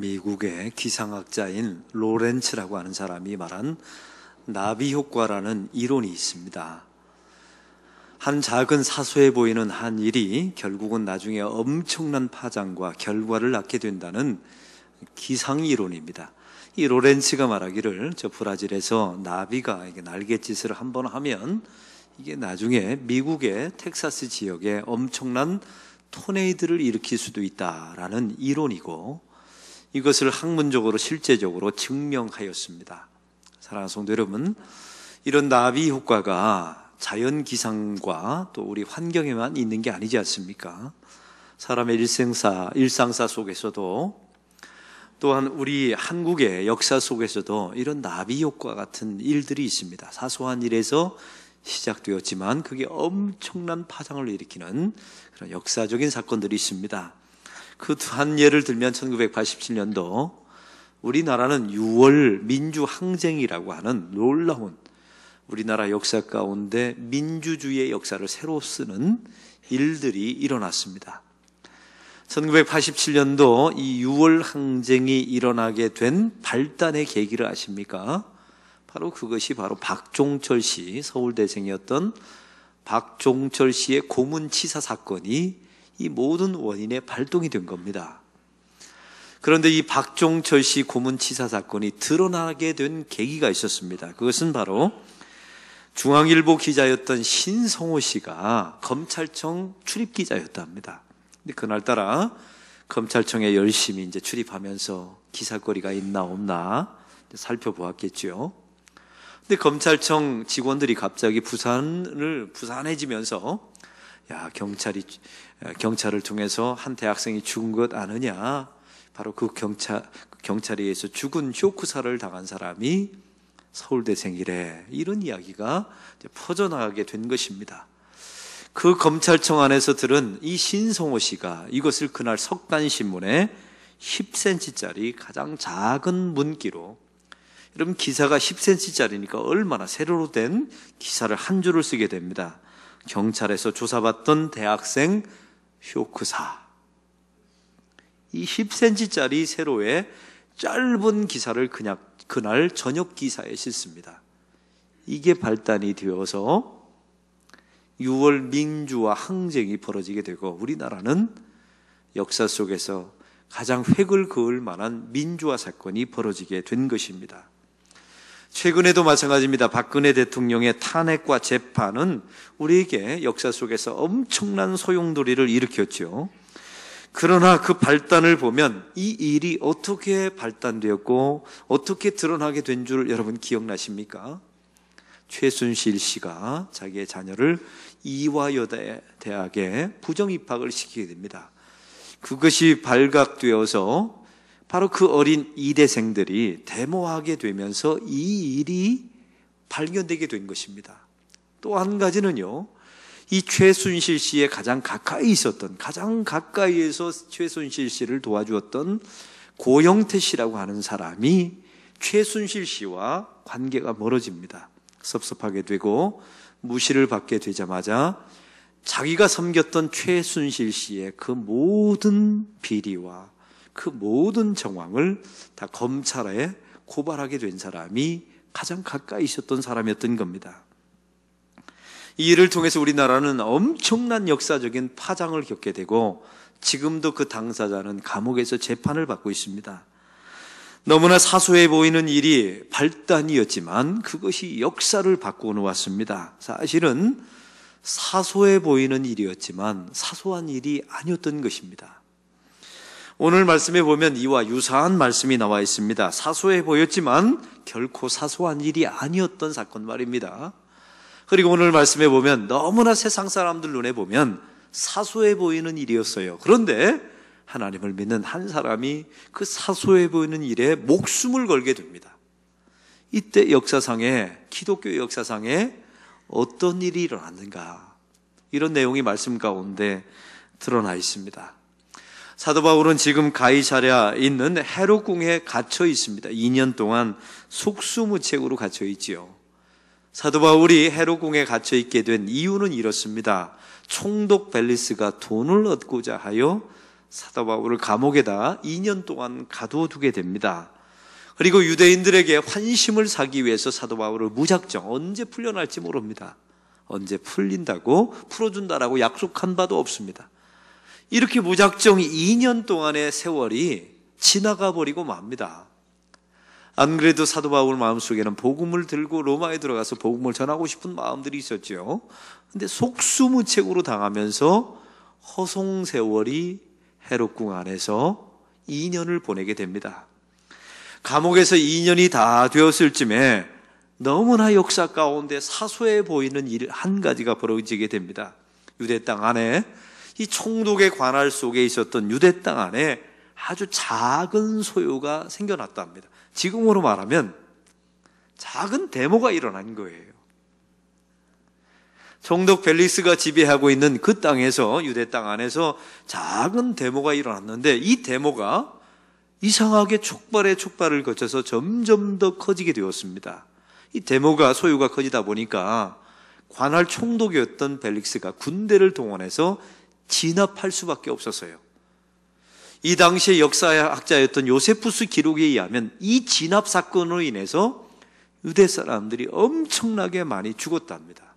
미국의 기상학자인 로렌츠라고 하는 사람이 말한 나비 효과라는 이론이 있습니다. 한 작은 사소해 보이는 한 일이 결국은 나중에 엄청난 파장과 결과를 낳게 된다는 기상 이론입니다. 이 로렌츠가 말하기를 저 브라질에서 나비가 날갯짓을 한번 하면 이게 나중에 미국의 텍사스 지역에 엄청난 토네이도를 일으킬 수도 있다라는 이론이고, 이것을 학문적으로 실제적으로 증명하였습니다. 사랑하는 성도 여러분, 이런 나비 효과가 자연 기상과 또 우리 환경에만 있는 게 아니지 않습니까? 사람의 일상사 속에서도, 또한 우리 한국의 역사 속에서도 이런 나비 효과 같은 일들이 있습니다. 사소한 일에서 시작되었지만 그게 엄청난 파장을 일으키는 그런 역사적인 사건들이 있습니다. 그 한 예를 들면 1987년도 우리나라는 6월 민주항쟁이라고 하는 놀라운 우리나라 역사 가운데 민주주의의 역사를 새로 쓰는 일들이 일어났습니다. 1987년도 이 6월 항쟁이 일어나게 된 발단의 계기를 아십니까? 그것이 바로 박종철 씨, 서울대생이었던 박종철 씨의 고문치사 사건이 이 모든 원인의 발동이 된 겁니다. 그런데 이 박종철 씨 고문치사 사건이 드러나게 된 계기가 있었습니다. 그것은 바로 중앙일보 기자였던 신성호 씨가 검찰청 출입기자였답니다. 근데 그날따라 검찰청에 열심히 이제 출입하면서 기사거리가 있나 없나 살펴보았겠죠. 근데 검찰청 직원들이 갑자기 부산해지면서 경찰을 통해서 한 대학생이 죽은 것 아느냐? 바로 그 경찰에 의해서 죽은 쇼크사를 당한 사람이 서울대생이래. 이런 이야기가 퍼져나가게 된 것입니다. 그 검찰청 안에서 들은 이 신성호 씨가 이것을 그날 석간신문에 10cm짜리 가장 작은 문기로, 여러분 기사가 10cm짜리니까 얼마나 세로로 된 기사를 한 줄을 쓰게 됩니다. 경찰에서 조사받던 대학생 쇼크사. 이 10cm짜리 세로의 짧은 기사를 그날 저녁 기사에 싣습니다. 이게 발단이 되어서 6월 민주화 항쟁이 벌어지게 되고 우리나라는 역사 속에서 가장 획을 그을 만한 민주화 사건이 벌어지게 된 것입니다. 최근에도 마찬가지입니다. 박근혜 대통령의 탄핵과 재판은 우리에게 역사 속에서 엄청난 소용돌이를 일으켰죠. 그러나 그 발단을 보면 이 일이 어떻게 발단되었고 어떻게 드러나게 된 줄 여러분 기억나십니까? 최순실 씨가 자기의 자녀를 이화여대 대학에 부정입학을 시키게 됩니다. 그것이 발각되어서 바로 그 어린 이대생들이 데모하게 되면서 이 일이 발견되게 된 것입니다. 또 한 가지는요, 이 최순실 씨의 가장 가까이에서 최순실 씨를 도와주었던 고영태 씨라고 하는 사람이 최순실 씨와 관계가 멀어집니다. 섭섭하게 되고 무시를 받게 되자마자 자기가 섬겼던 최순실 씨의 그 모든 비리와 그 모든 정황을 다 검찰에 고발하게 된 사람이 가장 가까이 있었던 사람이었던 겁니다. 이 일을 통해서 우리나라는 엄청난 역사적인 파장을 겪게 되고 지금도 그 당사자는 감옥에서 재판을 받고 있습니다. 너무나 사소해 보이는 일이 발단이었지만 그것이 역사를 바꾸어 놓았습니다. 사실은 사소해 보이는 일이었지만 사소한 일이 아니었던 것입니다. 오늘 말씀에 보면 이와 유사한 말씀이 나와 있습니다. 사소해 보였지만 결코 사소한 일이 아니었던 사건 말입니다. 그리고 오늘 말씀에 보면 너무나 세상 사람들 눈에 보면 사소해 보이는 일이었어요. 그런데 하나님을 믿는 한 사람이 그 사소해 보이는 일에 목숨을 걸게 됩니다. 이때 기독교 역사상에 어떤 일이 일어났는가? 이런 내용이 말씀 가운데 드러나 있습니다. 사도 바울은 지금 가이사랴에 있는 헤롯궁에 갇혀 있습니다. 2년 동안 속수무책으로 갇혀 있지요. 사도 바울이 헤롯궁에 갇혀 있게 된 이유는 이렇습니다. 총독 벨리스가 돈을 얻고자 하여 사도 바울을 감옥에다 2년 동안 가두어두게 됩니다. 그리고 유대인들에게 환심을 사기 위해서 사도 바울을 무작정 언제 풀려날지 모릅니다. 언제 풀린다고 풀어준다라고 약속한 바도 없습니다. 이렇게 무작정 2년 동안의 세월이 지나가 버리고 맙니다. 안 그래도 사도 바울 마음속에는 복음을 들고 로마에 들어가서 복음을 전하고 싶은 마음들이 있었죠. 근데 속수무책으로 당하면서 허송 세월이 헤롯궁 안에서 2년을 보내게 됩니다. 감옥에서 2년이 다 되었을 쯤에 너무나 역사 가운데 사소해 보이는 일 한 가지가 벌어지게 됩니다. 유대 땅 안에, 이 총독의 관할 속에 있었던 유대 땅 안에 아주 작은 소요가 생겨났답니다. 지금으로 말하면 작은 데모가 일어난 거예요. 총독 벨리스가 지배하고 있는 그 땅에서, 유대 땅 안에서 작은 데모가 일어났는데, 이 데모가 이상하게 촉발을 거쳐서 점점 더 커지게 되었습니다. 이 데모가 소유가 커지다 보니까 관할 총독이었던 벨릭스가 군대를 동원해서 진압할 수밖에 없었어요. 이 당시의 역사학자였던 요세푸스 기록에 의하면 이 진압 사건으로 인해서 유대 사람들이 엄청나게 많이 죽었답니다.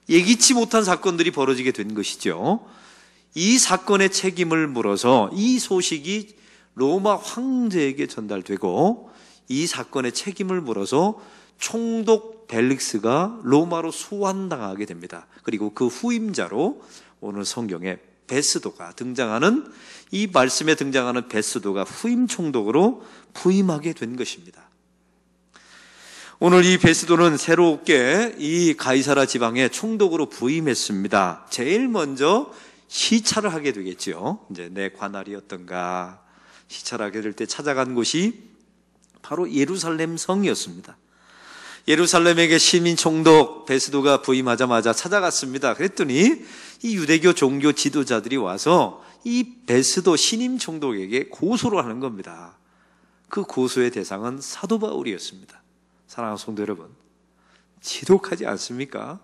예기치 못한 사건들이 벌어지게 된 것이죠. 이 사건의 책임을 물어서 이 소식이 로마 황제에게 전달되고, 이 사건의 책임을 물어서 총독 벨릭스가 로마로 소환당하게 됩니다. 그리고 그 후임자로 오늘 성경에 베스도가 등장하는, 이 말씀에 등장하는 베스도가 후임 총독으로 부임하게 된 것입니다. 오늘 이 베스도는 새롭게 이 가이사라 지방의 총독으로 부임했습니다. 제일 먼저 시찰을 하게 되겠죠. 이제 내 관할이 어떤가 시찰하게 될 때 찾아간 곳이 바로 예루살렘 성이었습니다. 예루살렘에게 시민 총독 베스도가 부임하자마자 찾아갔습니다. 그랬더니 이 유대교 종교 지도자들이 와서 이 베스도 신임 총독에게 고소를 하는 겁니다. 그 고소의 대상은 사도 바울이었습니다. 사랑하는 성도 여러분, 지독하지 않습니까?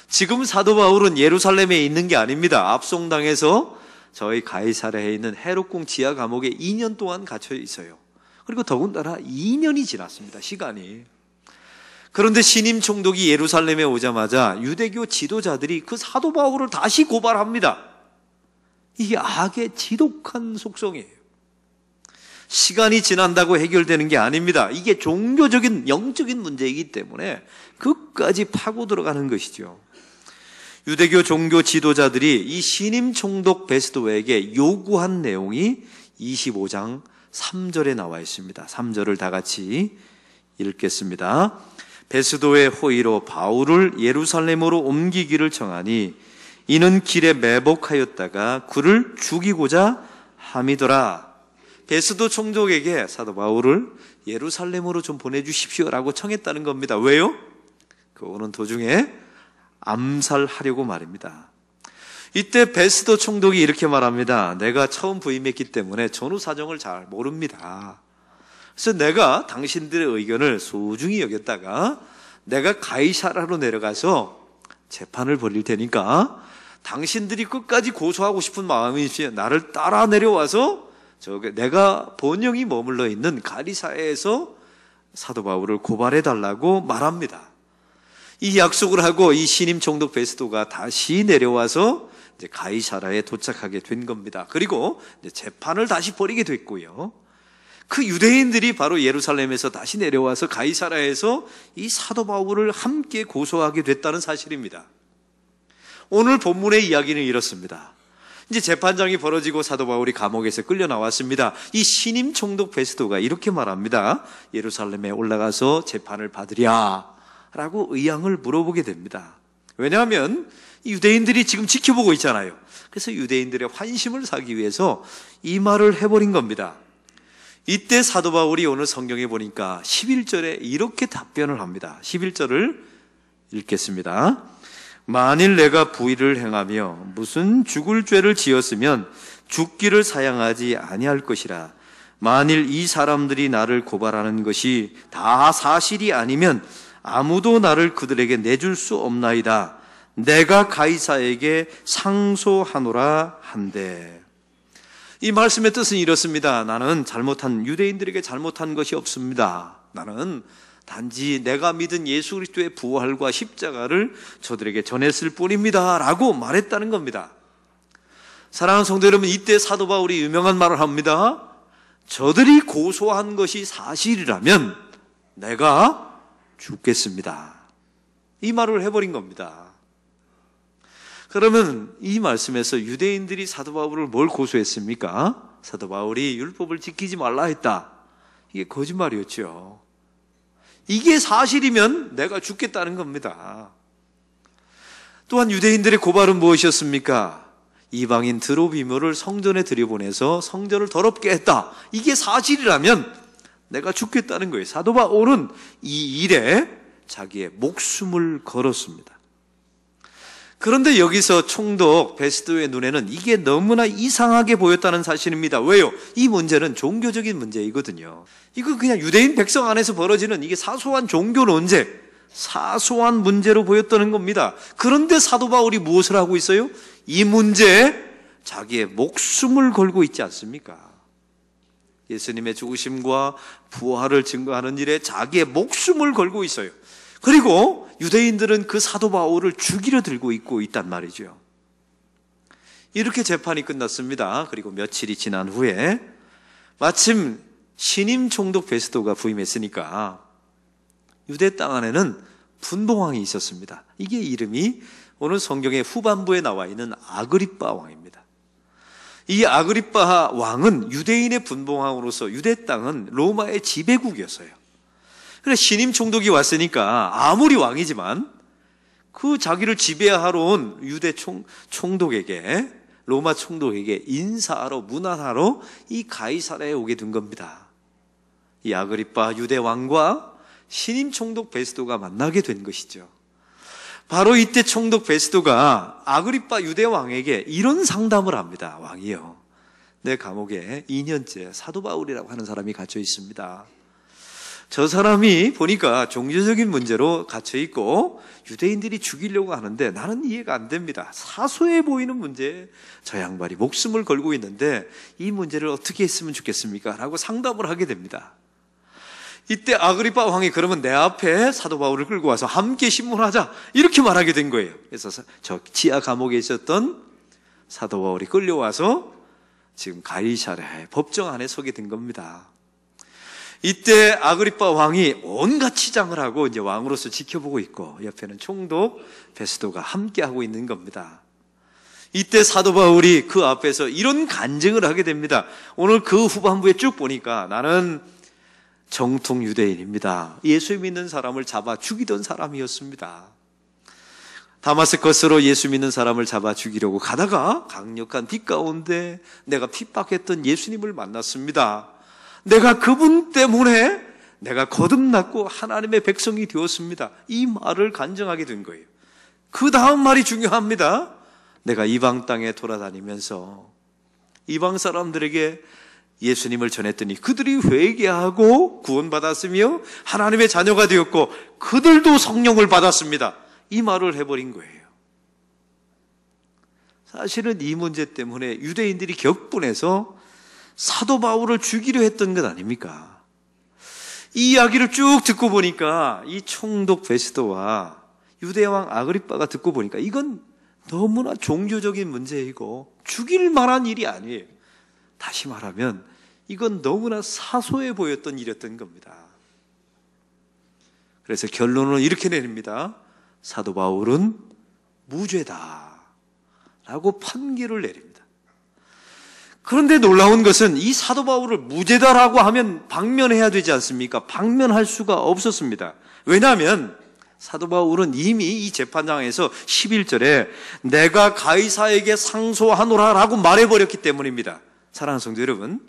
지금 사도 바울은 예루살렘에 있는 게 아닙니다. 압송당해서 저희 가이사랴에 있는 헤롯궁 지하 감옥에 2년 동안 갇혀 있어요. 그리고 더군다나 2년이 지났습니다. 시간이. 그런데 신임 총독이 예루살렘에 오자마자 유대교 지도자들이 그 사도 바울을 다시 고발합니다. 이게 악의 지독한 속성이에요. 시간이 지난다고 해결되는 게 아닙니다. 이게 종교적인 영적인 문제이기 때문에 끝까지 파고 들어가는 것이죠. 유대교 종교 지도자들이 이 신임 총독 베스도에게 요구한 내용이 25장 3절에 나와 있습니다. 3절을 다 같이 읽겠습니다. 베스도의 호의로 바울을 예루살렘으로 옮기기를 정하니 이는 길에 매복하였다가 그를 죽이고자 함이더라. 베스도 총독에게 사도 바울을 예루살렘으로 좀 보내주십시오라고 청했다는 겁니다. 왜요? 그 오는 도중에 암살하려고 말입니다. 이때 베스도 총독이 이렇게 말합니다. 내가 처음 부임했기 때문에 전후 사정을 잘 모릅니다. 그래서 내가 당신들의 의견을 소중히 여겼다가 내가 가이사라로 내려가서 재판을 벌일 테니까 당신들이 끝까지 고소하고 싶은 마음이시면 나를 따라 내려와서 내가 본영이 머물러 있는 가이사랴에서 사도 바울을 고발해달라고 말합니다. 이 약속을 하고 이 신임 총독 베스도가 다시 내려와서 이제 가이사랴에 도착하게 된 겁니다. 그리고 이제 재판을 다시 벌이게 됐고요. 그 유대인들이 바로 예루살렘에서 다시 내려와서 가이사랴에서 이 사도 바울을 함께 고소하게 됐다는 사실입니다. 오늘 본문의 이야기는 이렇습니다. 이제 재판장이 벌어지고 사도 바울이 감옥에서 끌려 나왔습니다. 이 신임 총독 베스도가 이렇게 말합니다. 예루살렘에 올라가서 재판을 받으랴 라고 의향을 물어보게 됩니다. 왜냐하면 유대인들이 지금 지켜보고 있잖아요. 그래서 유대인들의 환심을 사기 위해서 이 말을 해버린 겁니다. 이때 사도 바울이 오늘 성경에 보니까 11절에 이렇게 답변을 합니다. 11절을 읽겠습니다. 만일 내가 불의를 행하며 무슨 죽을 죄를 지었으면 죽기를 사양하지 아니할 것이라. 만일 이 사람들이 나를 고발하는 것이 다 사실이 아니면 아무도 나를 그들에게 내줄 수 없나이다. 내가 가이사에게 상소하노라 한대. 이 말씀의 뜻은 이렇습니다. 나는 유대인들에게 잘못한 것이 없습니다. 나는 단지 내가 믿은 예수 그리스도의 부활과 십자가를 저들에게 전했을 뿐입니다 라고 말했다는 겁니다. 사랑하는 성도 여러분, 이때 사도 바울이 유명한 말을 합니다. 저들이 고소한 것이 사실이라면 내가 죽겠습니다. 이 말을 해버린 겁니다. 그러면 이 말씀에서 유대인들이 사도 바울을 뭘 고소했습니까? 사도 바울이 율법을 지키지 말라 했다. 이게 거짓말이었죠. 이게 사실이면 내가 죽겠다는 겁니다. 또한 유대인들의 고발은 무엇이었습니까? 이방인 드로비모를 성전에 들여보내서 성전을 더럽게 했다. 이게 사실이라면 내가 죽겠다는 거예요. 사도 바울은 이 일에 자기의 목숨을 걸었습니다. 그런데 여기서 총독 베스도의 눈에는 이게 너무나 이상하게 보였다는 사실입니다. 왜요? 이 문제는 종교적인 문제이거든요. 이거 그냥 유대인 백성 안에서 벌어지는 이게 사소한 종교 논제, 사소한 문제로 보였다는 겁니다. 그런데 사도 바울이 무엇을 하고 있어요? 이 문제에 자기의 목숨을 걸고 있지 않습니까? 예수님의 죽으심과 부활을 증거하는 일에 자기의 목숨을 걸고 있어요. 그리고 유대인들은 그 사도 바울을 죽이려 들고 있단 말이죠. 이렇게 재판이 끝났습니다. 그리고 며칠이 지난 후에 마침 신임 총독 베스도가 부임했으니까 유대 땅 안에는 분봉왕이 있었습니다. 이게 이름이 오늘 성경의 후반부에 나와 있는 아그리빠 왕입니다. 이 아그리빠 왕은 유대인의 분봉왕으로서 유대 땅은 로마의 지배국이었어요. 그래 신임 총독이 왔으니까 아무리 왕이지만 그 자기를 지배하러 온 유대 총독에게 로마 총독에게 인사하러 문안하러 이 가이사랴에 오게 된 겁니다. 이 아그리빠 유대 왕과 신임 총독 베스도가 만나게 된 것이죠. 바로 이때 총독 베스도가 아그리빠 유대 왕에게 이런 상담을 합니다. 왕이요, 내 감옥에 2년째 사도 바울이라고 하는 사람이 갇혀 있습니다. 저 사람이 보니까 종교적인 문제로 갇혀 있고 유대인들이 죽이려고 하는데 나는 이해가 안 됩니다. 사소해 보이는 문제에 저 양반이 목숨을 걸고 있는데 이 문제를 어떻게 했으면 좋겠습니까? 라고 상담을 하게 됩니다. 이때 아그리빠 왕이 그러면 내 앞에 사도 바울을 끌고 와서 함께 신문하자 이렇게 말하게 된 거예요. 그래서 저 지하 감옥에 있었던 사도 바울이 끌려와서 지금 가이사랴의 법정 안에 서게 된 겁니다. 이때 아그리빠 왕이 온갖 치장을 하고 이제 왕으로서 지켜보고 있고 옆에는 총독 베스도가 함께하고 있는 겁니다. 이때 사도 바울이 그 앞에서 이런 간증을 하게 됩니다. 오늘 그 후반부에 쭉 보니까 나는 정통 유대인입니다. 예수 믿는 사람을 잡아 죽이던 사람이었습니다. 다마스커스로 예수 믿는 사람을 잡아 죽이려고 가다가 강력한 빛 가운데 내가 핍박했던 예수님을 만났습니다. 내가 그분 때문에 내가 거듭났고 하나님의 백성이 되었습니다. 이 말을 간증하게 된 거예요. 그 다음 말이 중요합니다. 내가 이방 땅에 돌아다니면서 이방 사람들에게 예수님을 전했더니 그들이 회개하고 구원받았으며 하나님의 자녀가 되었고 그들도 성령을 받았습니다. 이 말을 해버린 거예요. 사실은 이 문제 때문에 유대인들이 격분해서 사도 바울을 죽이려 했던 것 아닙니까? 이 이야기를 쭉 듣고 보니까 이 총독 베스도와 유대왕 아그리빠가 듣고 보니까 이건 너무나 종교적인 문제이고 죽일 만한 일이 아니에요. 다시 말하면 이건 너무나 사소해 보였던 일이었던 겁니다. 그래서 결론을 이렇게 내립니다. 사도 바울은 무죄다 라고 판결을 내립니다. 그런데 놀라운 것은 이 사도 바울을 무죄다라고 하면 방면해야 되지 않습니까? 방면할 수가 없었습니다. 왜냐하면 사도 바울은 이미 이 재판장에서 11절에 내가 가이사에게 상소하노라 라고 말해버렸기 때문입니다. 사랑하는 성도 여러분,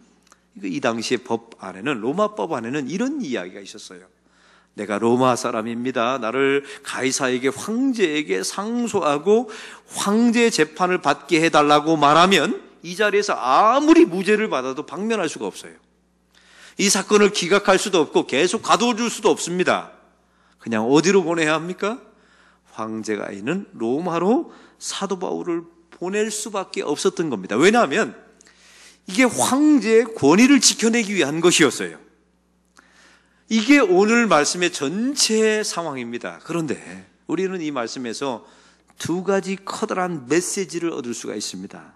이 당시의 법 안에는, 로마법 안에는 이런 이야기가 있었어요. 내가 로마 사람입니다. 나를 가이사에게 황제에게 상소하고 황제 재판을 받게 해달라고 말하면 이 자리에서 아무리 무죄를 받아도 방면할 수가 없어요. 이 사건을 기각할 수도 없고 계속 가둬줄 수도 없습니다. 그냥 어디로 보내야 합니까? 황제가 있는 로마로 사도 바울을 보낼 수밖에 없었던 겁니다. 왜냐하면 이게 황제의 권위를 지켜내기 위한 것이었어요. 이게 오늘 말씀의 전체 상황입니다. 그런데 우리는 이 말씀에서 두 가지 커다란 메시지를 얻을 수가 있습니다.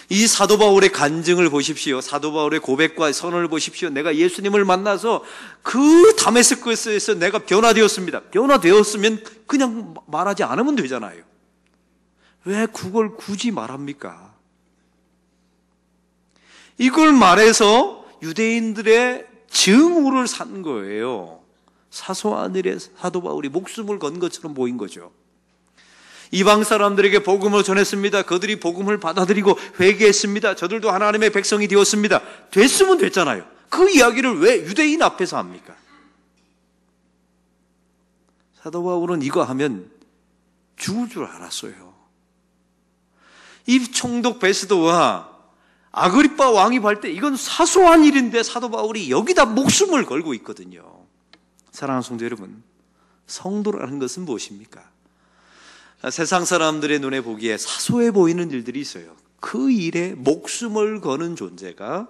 이 사도 바울의 간증을 보십시오. 사도 바울의 고백과 선언을 보십시오. 내가 예수님을 만나서 그 다메스커스에서 내가 변화되었습니다. 변화되었으면 그냥 말하지 않으면 되잖아요. 왜 그걸 굳이 말합니까? 이걸 말해서 유대인들의 증오를 산 거예요. 사소한 일에 사도 바울이 목숨을 건 것처럼 보인 거죠. 이방 사람들에게 복음을 전했습니다. 그들이 복음을 받아들이고 회개했습니다. 저들도 하나님의 백성이 되었습니다. 됐으면 됐잖아요. 그 이야기를 왜 유대인 앞에서 합니까? 사도 바울은 이거 하면 죽을 줄 알았어요. 이 총독 베스도와 아그리빠 왕이 볼 때 이건 사소한 일인데 사도 바울이 여기다 목숨을 걸고 있거든요. 사랑하는 성도 여러분, 성도라는 것은 무엇입니까? 세상 사람들의 눈에 보기에 사소해 보이는 일들이 있어요. 그 일에 목숨을 거는 존재가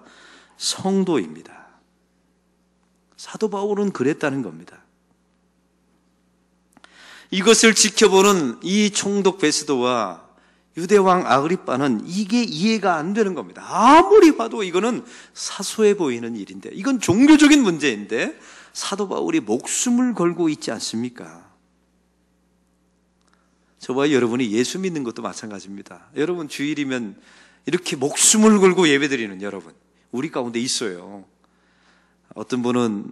성도입니다. 사도 바울은 그랬다는 겁니다. 이것을 지켜보는 이 총독 베스도와 유대왕 아그리빠는 이게 이해가 안 되는 겁니다. 아무리 봐도 이거는 사소해 보이는 일인데, 이건 종교적인 문제인데 사도 바울이 목숨을 걸고 있지 않습니까? 저와 여러분이 예수 믿는 것도 마찬가지입니다. 여러분 주일이면 이렇게 목숨을 걸고 예배드리는 여러분 우리 가운데 있어요. 어떤 분은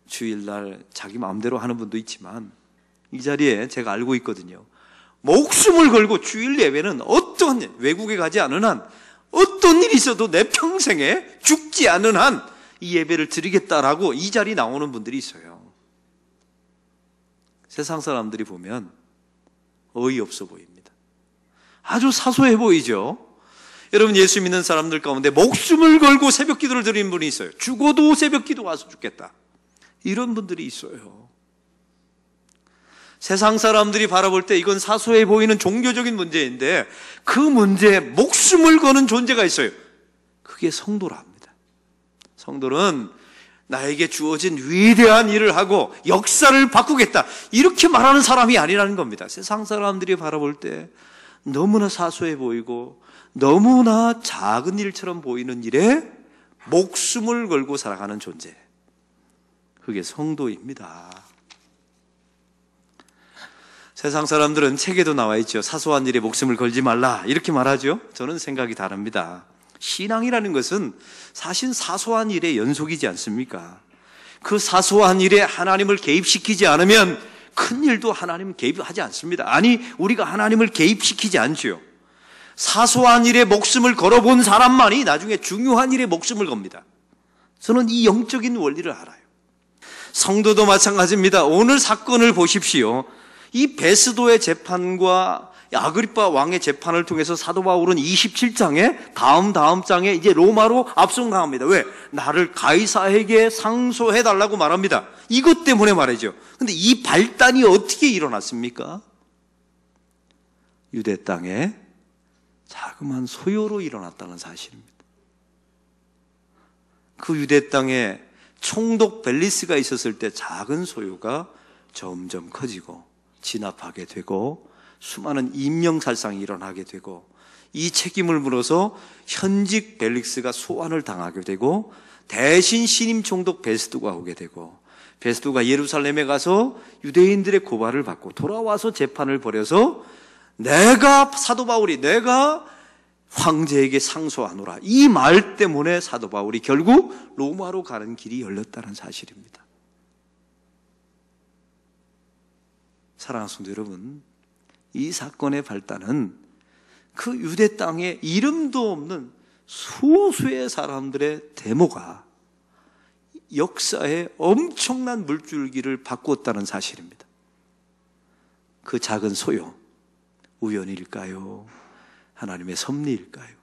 주일날 자기 마음대로 하는 분도 있지만 이 자리에 제가 알고 있거든요. 목숨을 걸고 주일 예배는 어떤 외국에 가지 않은 한 어떤 일이 있어도 내 평생에 죽지 않은 한 이 예배를 드리겠다라고 이 자리에 나오는 분들이 있어요. 세상 사람들이 보면 어이없어 보입니다. 아주 사소해 보이죠. 여러분 예수 믿는 사람들 가운데 목숨을 걸고 새벽 기도를 드리는 분이 있어요. 죽어도 새벽 기도 와서 죽겠다. 이런 분들이 있어요. 세상 사람들이 바라볼 때 이건 사소해 보이는 종교적인 문제인데 그 문제에 목숨을 거는 존재가 있어요. 그게 성도랍니다. 성도는 나에게 주어진 위대한 일을 하고 역사를 바꾸겠다 이렇게 말하는 사람이 아니라는 겁니다. 세상 사람들이 바라볼 때 너무나 사소해 보이고 너무나 작은 일처럼 보이는 일에 목숨을 걸고 살아가는 존재, 그게 성도입니다. 세상 사람들은 책에도 나와 있죠. 사소한 일에 목숨을 걸지 말라 이렇게 말하죠. 저는 생각이 다릅니다. 신앙이라는 것은 사실 사소한 일의 연속이지 않습니까? 그 사소한 일에 하나님을 개입시키지 않으면 큰 일도 하나님 개입하지 않습니다. 아니, 우리가 하나님을 개입시키지 않지요. 사소한 일에 목숨을 걸어본 사람만이 나중에 중요한 일에 목숨을 겁니다. 저는 이 영적인 원리를 알아요. 성도도 마찬가지입니다. 오늘 사건을 보십시오. 이 베스도의 재판과 아그리빠 왕의 재판을 통해서 사도 바울은 27장에 다음 장에 이제 로마로 압송당합니다. 왜? 나를 가이사에게 상소해달라고 말합니다. 이것 때문에 말이죠. 근데 이 발단이 어떻게 일어났습니까? 유대 땅에 자그마한 소요로 일어났다는 사실입니다. 그 유대 땅에 총독 벨리스가 있었을 때 작은 소요가 점점 커지고 진압하게 되고 수많은 인명살상이 일어나게 되고 이 책임을 물어서 현직 벨릭스가 소환을 당하게 되고 대신 신임 총독 베스도가 오게 되고 베스도가 예루살렘에 가서 유대인들의 고발을 받고 돌아와서 재판을 벌여서 내가 사도 바울이 내가 황제에게 상소하노라 이 말 때문에 사도 바울이 결국 로마로 가는 길이 열렸다는 사실입니다. 사랑하는 성도 여러분, 이 사건의 발단은 그 유대 땅에 이름도 없는 소수의 사람들의 데모가 역사에 엄청난 물줄기를 바꾸었다는 사실입니다. 그 작은 소요, 우연일까요? 하나님의 섭리일까요?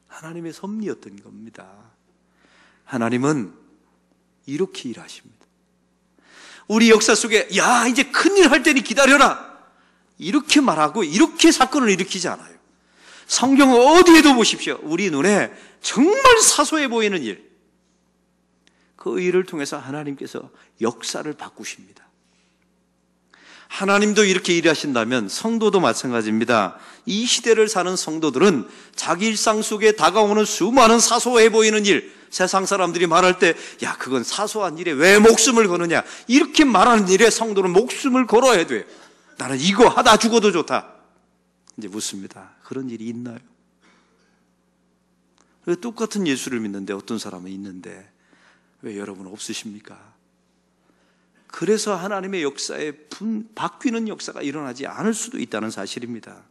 하나님의 섭리였던 겁니다. 하나님은 이렇게 일하십니다. 우리 역사 속에 야 이제 큰일 할 테니 기다려라 이렇게 말하고 이렇게 사건을 일으키지 않아요. 성경 어디에도 보십시오. 우리 눈에 정말 사소해 보이는 일, 그 일을 통해서 하나님께서 역사를 바꾸십니다. 하나님도 이렇게 일하신다면 성도도 마찬가지입니다. 이 시대를 사는 성도들은 자기 일상 속에 다가오는 수많은 사소해 보이는 일, 세상 사람들이 말할 때 야, 그건 사소한 일에 왜 목숨을 거느냐, 이렇게 말하는 일에 성도는 목숨을 걸어야 돼요. 나는 이거 하다 죽어도 좋다. 이제 묻습니다. 그런 일이 있나요? 왜 똑같은 예수를 믿는데 어떤 사람은 있는데 왜 여러분 없으십니까? 그래서 하나님의 역사에 바뀌는 역사가 일어나지 않을 수도 있다는 사실입니다.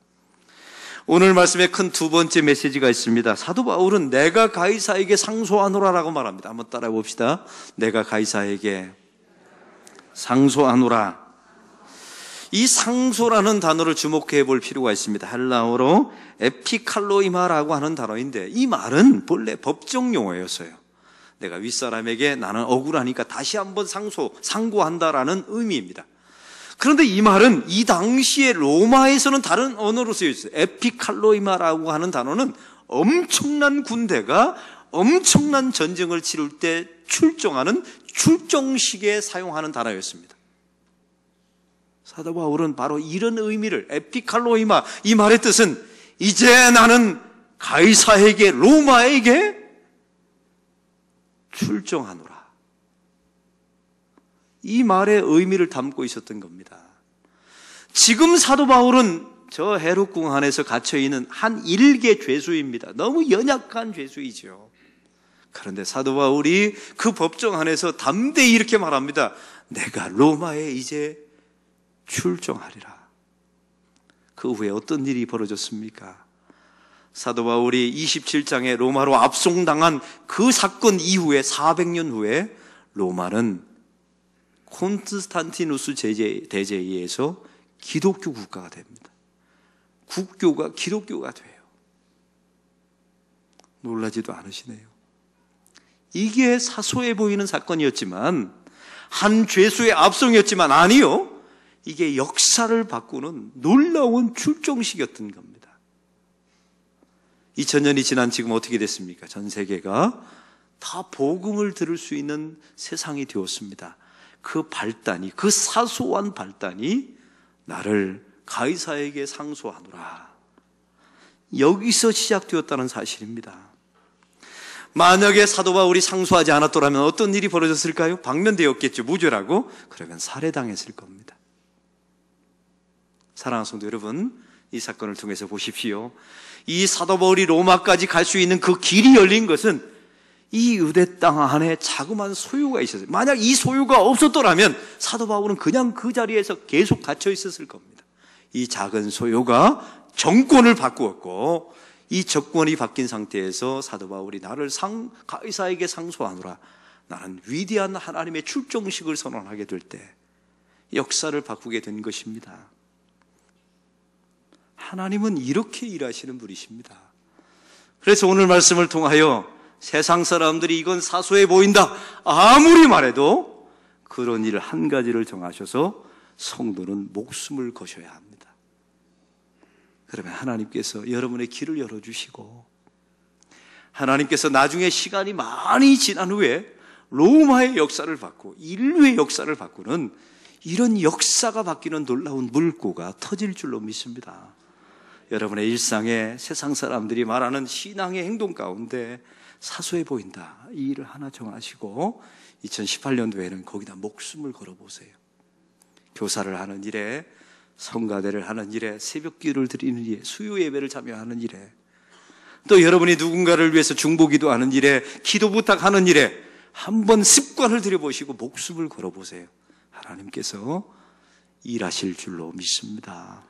오늘 말씀에 큰 두 번째 메시지가 있습니다. 사도 바울은 내가 가이사에게 상소하노라라고 말합니다. 한번 따라해 봅시다. 내가 가이사에게 상소하노라. 이 상소라는 단어를 주목해 볼 필요가 있습니다. 헬라어로 에피칼로이마라고 하는 단어인데, 이 말은 본래 법정 용어였어요. 내가 윗사람에게 나는 억울하니까 다시 한번 상고한다라는 의미입니다. 그런데 이 말은 이 당시에 로마에서는 다른 언어로 쓰여 있어요. 에피칼로이마라고 하는 단어는 엄청난 군대가 엄청난 전쟁을 치를 때 출정하는 출정식에 사용하는 단어였습니다. 사도 바울은 바로 이런 의미를, 에피칼로이마, 이 말의 뜻은 이제 나는 가이사에게, 로마에게 출정하노라, 이 말의 의미를 담고 있었던 겁니다. 지금 사도 바울은 저 헤롯궁 안에서 갇혀있는 한 일개 죄수입니다. 너무 연약한 죄수이죠. 그런데 사도 바울이 그 법정 안에서 담대히 이렇게 말합니다. 내가 로마에 이제 출정하리라. 그 후에 어떤 일이 벌어졌습니까? 사도 바울이 27장에 로마로 압송당한 그 사건 이후에 400년 후에 로마는 콘스탄티누스 대제에 의해서 기독교 국가가 됩니다. 국교가 기독교가 돼요. 놀라지도 않으시네요. 이게 사소해 보이는 사건이었지만, 한 죄수의 압송이었지만 아니요, 이게 역사를 바꾸는 놀라운 출정식이었던 겁니다. 2000년이 지난 지금 어떻게 됐습니까? 전 세계가 다 복음을 들을 수 있는 세상이 되었습니다. 그 발단이, 그 사소한 발단이 나를 가이사에게 상소하노라, 여기서 시작되었다는 사실입니다. 만약에 사도 바울이 상소하지 않았더라면 어떤 일이 벌어졌을까요? 방면되었겠죠. 무죄라고. 그러면 살해당했을 겁니다. 사랑하는 성도 여러분, 이 사건을 통해서 보십시오. 이 사도 바울이 로마까지 갈 수 있는 그 길이 열린 것은 이 유대 땅 안에 자그마한 소유가 있었어요. 만약 이 소유가 없었더라면 사도 바울은 그냥 그 자리에서 계속 갇혀 있었을 겁니다. 이 작은 소유가 정권을 바꾸었고, 이 정권이 바뀐 상태에서 사도 바울이 나를 가이사에게 상소하노라, 나는 위대한 하나님의 출정식을 선언하게 될 때 역사를 바꾸게 된 것입니다. 하나님은 이렇게 일하시는 분이십니다. 그래서 오늘 말씀을 통하여 세상 사람들이 이건 사소해 보인다 아무리 말해도 그런 일 한 가지를 정하셔서 성도는 목숨을 거셔야 합니다. 그러면 하나님께서 여러분의 길을 열어주시고, 하나님께서 나중에 시간이 많이 지난 후에 로마의 역사를 바꾸고 인류의 역사를 바꾸는 이런 역사가 바뀌는 놀라운 물꼬가 터질 줄로 믿습니다. 여러분의 일상에 세상 사람들이 말하는 신앙의 행동 가운데 사소해 보인다, 이 일을 하나 정하시고 2018년도에는 거기다 목숨을 걸어보세요. 교사를 하는 일에, 성가대를 하는 일에, 새벽기도를 드리는 일에, 수요 예배를 참여하는 일에, 또 여러분이 누군가를 위해서 중보기도 하는 일에, 기도 부탁하는 일에 한번 습관을 들여보시고 목숨을 걸어보세요. 하나님께서 일하실 줄로 믿습니다.